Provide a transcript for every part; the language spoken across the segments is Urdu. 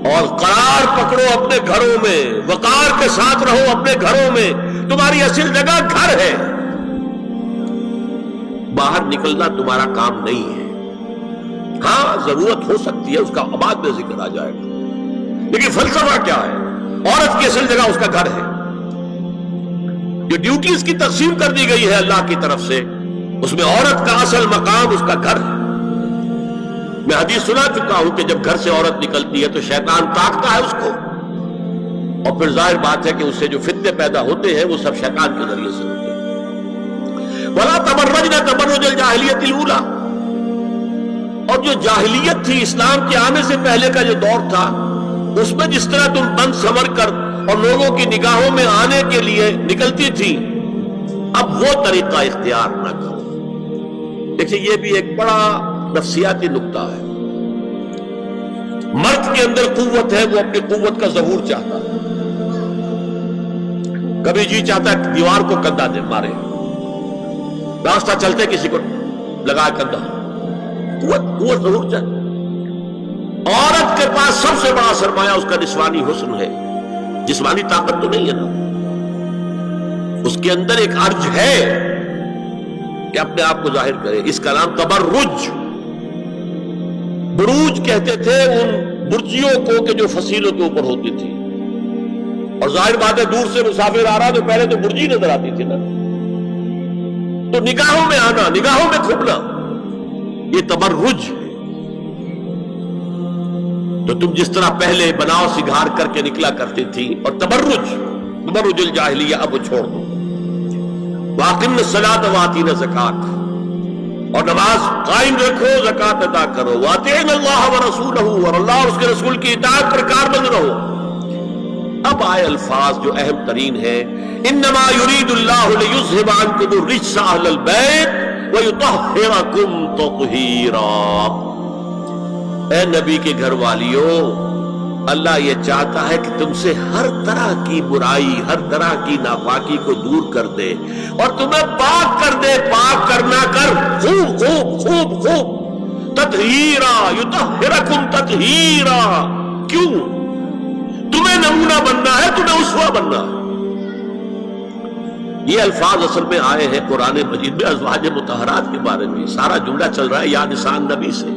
اور قرار پکڑو اپنے گھروں میں، وقار کے ساتھ رہو اپنے گھروں میں، تمہاری اصل جگہ گھر ہے، باہر نکلنا تمہارا کام نہیں ہے۔ ہاں ضرورت ہو سکتی ہے، اس کا بعد میں ذکر آ جائے گا، لیکن فلسفہ کیا ہے؟ عورت کی اصل جگہ اس کا گھر ہے۔ جو ڈیوٹیز کی تقسیم کر دی گئی ہے اللہ کی طرف سے، اس میں عورت کا اصل مقام اس کا گھر ہے۔ میں حدیث سنا چکا ہوں کہ جب گھر سے عورت نکلتی ہے تو شیطان تاکتا ہے اس کو، اور پھر ظاہر بات ہے کہ اس سے جو فتنے پیدا ہوتے ہیں وہ سب شیطان کے ذریعے سے ہوتے ہیں۔ وَلَا تَبَرَّجْنَ تَبَرُّجَ الْجَاهِلِيَّةِ الْأُولَىٰ، اور جو جاہلیت تھی، اسلام کے آنے سے پہلے کا جو دور تھا، اس میں جس طرح تم بند سنور کر اور لوگوں کی نگاہوں میں آنے کے لیے نکلتی تھی، اب وہ طریقہ اختیار نہ کرو۔ دیکھیں یہ بھی ایک بڑا نفسیاتی نکتہ ہے۔ مرد کے اندر قوت ہے، وہ اپنی قوت کا ظہور چاہتا ہے، کبھی جی چاہتا ہے دیوار کو کندھا دے مارے، راستہ چلتے کسی کو لگا کندھا، قوت ظہور چاہتا ہے۔ عورت کے پاس سب سے بڑا سرمایہ اس کا نسوانی حسن ہے، جسمانی طاقت تو نہیں ہے نا، اس کے اندر ایک ارج ہے کہ اپنے آپ کو ظاہر کرے۔ اس کا نام تبرج، بروج کہتے تھے ان برجیوں کو کہ جو فصیلوں کے اوپر ہوتی تھی، اور ظاہر بات ہے دور سے مسافر آ رہا تو پہلے تو برجی نظر آتی تھی نا، تو نگاہوں میں آنا، نگاہوں میں کھپنا، یہ تبرج ہے۔ تو تم جس طرح پہلے بناؤ سگھار کر کے نکلا کرتی تھی، اور تبرج الجاہلیہ اب چھوڑ دو۔ وَأَقِمْنَ الصَّلَاةَ وَآتِينَ الزَّكَاةَ، اور نماز قائم رکھو، زکات ادا کرو۔ وَأَطِیعْنَ اللَّهَ وَرَسُولَهُ، اور اللہ اور اس کے رسول کی اطاعت پر کاربند رہو۔ اب آئے الفاظ جو اہم ترین ہے، انما یرید اللہ لیذھب عنکم الرجس اہل البیت ویطہرکم تطہیرا۔ اے نبی کے گھر والیو، اللہ یہ چاہتا ہے کہ تم سے ہر طرح کی برائی، ہر طرح کی ناپاکی کو دور کر دے اور تمہیں پاک کر دے۔ پاک کرنا کر خوب خوب خوب خوب، تطہیرا، یطہرکم تطہیرا۔ کیوں؟ تمہیں نمونہ بننا ہے، تمہیں اسوہ بننا ہے۔ یہ الفاظ اصل میں آئے ہیں قرآن مجید میں ازواج مطہرات کے بارے میں۔ سارا جملہ چل رہا ہے یا نساء نبی سے۔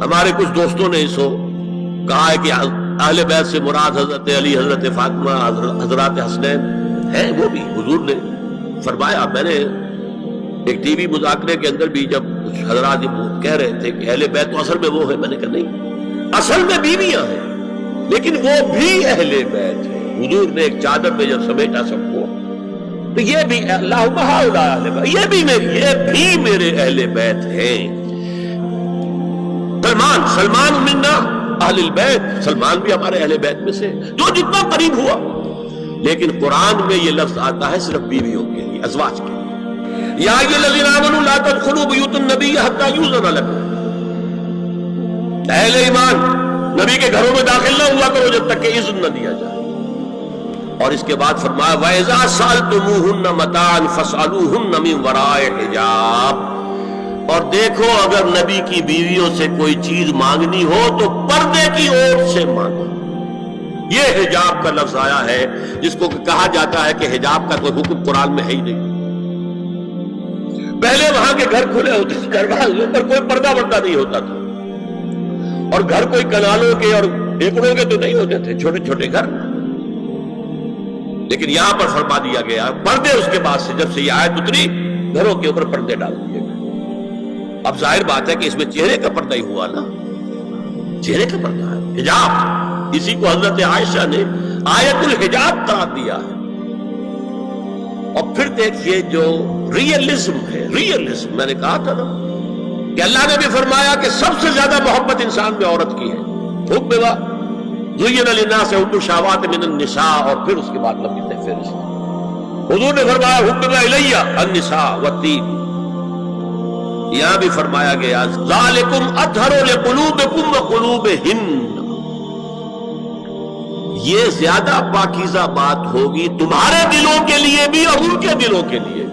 ہمارے کچھ دوستوں نے اسو کہا ہے کہ اہل بیت سے مراد حضرت علی، حضرت فاطمہ، حضرات حسنین ہیں۔ وہ بھی حضور نے فرمایا، میں نے ایک ٹی وی مذاکرے کے اندر بھی جب کچھ حضرات کہہ رہے تھے کہ اہل بیت تو اصل میں وہ ہے، میں نے کہا نہیں، اصل میں بیویاں ہیں لیکن وہ بھی اہل بیت ہے۔ حضور نے ایک چادر میں جب سمیٹا سب کو، تو یہ بھی اللہم ہؤلاء اہل بیت، یہ بھی میرے اہل بیت ہیں۔ سلمان منا اہل البیت، سلمان بھی ہمارے اہل بیت میں سے، جو جتنا قریب ہوا۔ لیکن قرآن میں یہ لفظ آتا ہے صرف بیویوں کے لیے، ازواج کے لیے۔ یا ایھا الذین آمنوا لا تدخلوا بیوت النبی حتی یؤذن لکم، اہل ایمان نبی کے گھروں میں داخل نہ ہوا کرو جب تک کہ اذن نہ دیا جائے۔ اور اس کے بعد فرمایا وَإِذَا سَأَلْتُمُوهُنَّ مَتَاعًا فَاسْأَلُوهُنَّ مِنْ وَرَاءِ حِجَابٍ، اور دیکھو اگر نبی کی بیویوں سے کوئی چیز مانگنی ہو تو پردے کی اوٹ سے مانگو۔ یہ حجاب کا لفظ آیا ہے جس کو کہا جاتا ہے کہ حجاب کا کوئی حکم قرآن میں ہے ہی نہیں۔ پہلے وہاں کے گھر کھلے ہوتے تھے، گھر والوں پر کوئی پردہ وردہ نہیں ہوتا تھا، اور گھر کوئی کنالوں کے اور ایکڑوں کے تو نہیں ہوتے تھے، چھوٹے چھوٹے گھر۔ لیکن یہاں پر فرما دیا گیا پردے، اس کے بعد سے جب سے یہ آیت اتری گھروں کے اوپر پردے ڈال دیے گئے۔ اب ظاہر بات ہے کہ اس میں چہرے کا پردہ ہی ہوا نا، چہرے کا پردہ ہے حجاب، اسی کو حضرت عائشہ نے آیت الحجاب قرار دیا ہے۔ اور پھر دیکھیے جو ریئلزم ہے، ریئلزم میں نے کہا تھا نا کہ اللہ نے بھی فرمایا کہ سب سے زیادہ محبت انسان میں عورت کی ہے، حب زین للناس حب الشہوات من النساء، اور پھر اس کے بعد لمبی فہرست۔ حضور نے فرمایا حب الیہ النساء والطیب، یہاں بھی فرمایا گیا ذالکم اطہر لقلوبکم وقلوبہن، یہ زیادہ پاکیزہ بات ہوگی تمہارے دلوں کے لیے بھی اور ان کے دلوں کے لیے۔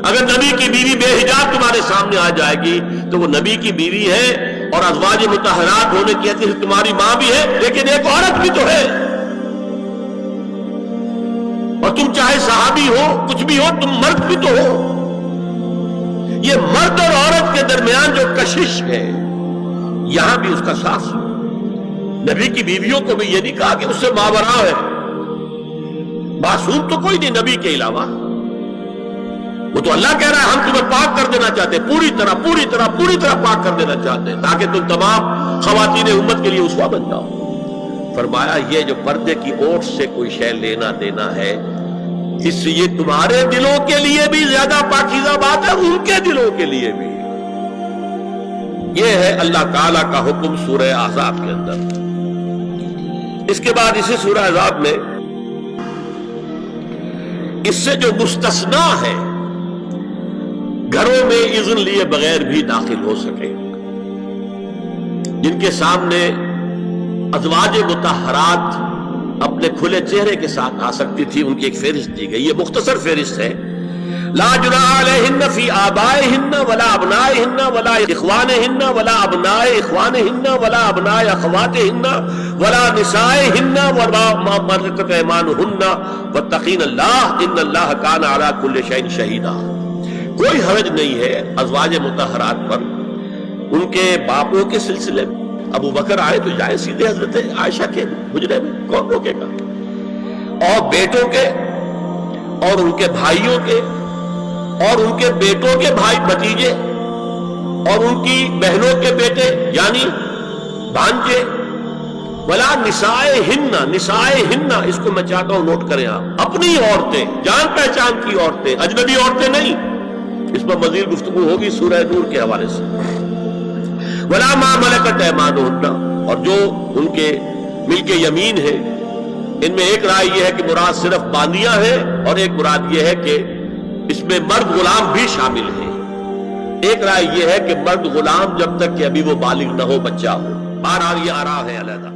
اگر نبی کی بیوی بے حجاب تمہارے سامنے آ جائے گی تو وہ نبی کی بیوی ہے اور ازواج مطہرات ہونے کی حیثیت سے تمہاری ماں بھی ہے، لیکن ایک عورت بھی تو ہے، اور تم چاہے صحابی ہو کچھ بھی ہو، تم مرد بھی تو ہو۔ یہ مرد اور عورت کے درمیان جو کشش ہے یہاں بھی اس کا ساس۔ نبی کی بیویوں کو بھی یہ نہیں کہا کہ اس سے ماوراء ہے، معصوم تو کوئی نہیں نبی کے علاوہ، وہ تو اللہ کہہ رہا ہے ہم تمہیں پاک کر دینا چاہتے ہیں، پوری طرح پاک کر دینا چاہتے ہیں تاکہ تم تمام خواتین امت کے لیے اسوہ بن جاؤ۔ فرمایا یہ جو پردے کی اوٹ سے کوئی شے لینا دینا ہے، اس سے یہ تمہارے دلوں کے لیے بھی زیادہ پاکیزہ بات ہے، ان کے دلوں کے لیے بھی۔ یہ ہے اللہ تعالیٰ کا حکم سورہ احزاب کے اندر۔ اس کے بعد اسی سورہ احزاب میں اس سے جو مستثنا ہے، گھروں میں اذن لیے بغیر بھی داخل ہو سکے، جن کے سامنے ازواج مطہرات اپنے کھلے چہرے کے ساتھ آ سکتی تھی، ان کی ایک فہرست دی گئی۔ یہ مختصر فہرست ہے۔ لا جناح علیہن فی آبائہن ولا ابنائہن ولا اخوانہن ولا ابناء اخوانہن ولا ابناء اخواتہن ولا نسائہن ولا ما ملکت ایمانہن واتقین اللہ ان اللہ کان علی کل شیء شہیدا۔ کوئی حرج نہیں ہے ازواج مطہرات پر ان کے باپوں کے سلسلے میں۔ ابو بکر آئے تو جائے سیدھے حضرت عائشہ کے حجرے میں، کون روکے گا؟ اور بیٹوں کے اور ان کے بھائیوں کے اور ان کے بیٹوں کے بھائی بھتیجے اور ان کی بہنوں کے بیٹے یعنی بھانجے، ولا نسائہن، اس کو میں چاہتا ہوں نوٹ کریں آپ، اپنی عورتیں، جان پہچان کی عورتیں، اجنبی عورتیں نہیں۔ اس پر مزید گفتگو ہوگی سورہ نور کے حوالے سے۔ ولا ما ملکت ایمانہن، اور جو ان کے ملک یمین ہے، ان میں ایک رائے یہ ہے کہ مراد صرف باندیاں ہیں اور ایک مراد یہ ہے کہ اس میں مرد غلام بھی شامل ہیں۔ ایک رائے یہ ہے کہ مرد غلام جب تک کہ ابھی وہ بالغ نہ ہو، بچہ ہو۔ بہرحال یہ آراء ہے علیحدہ۔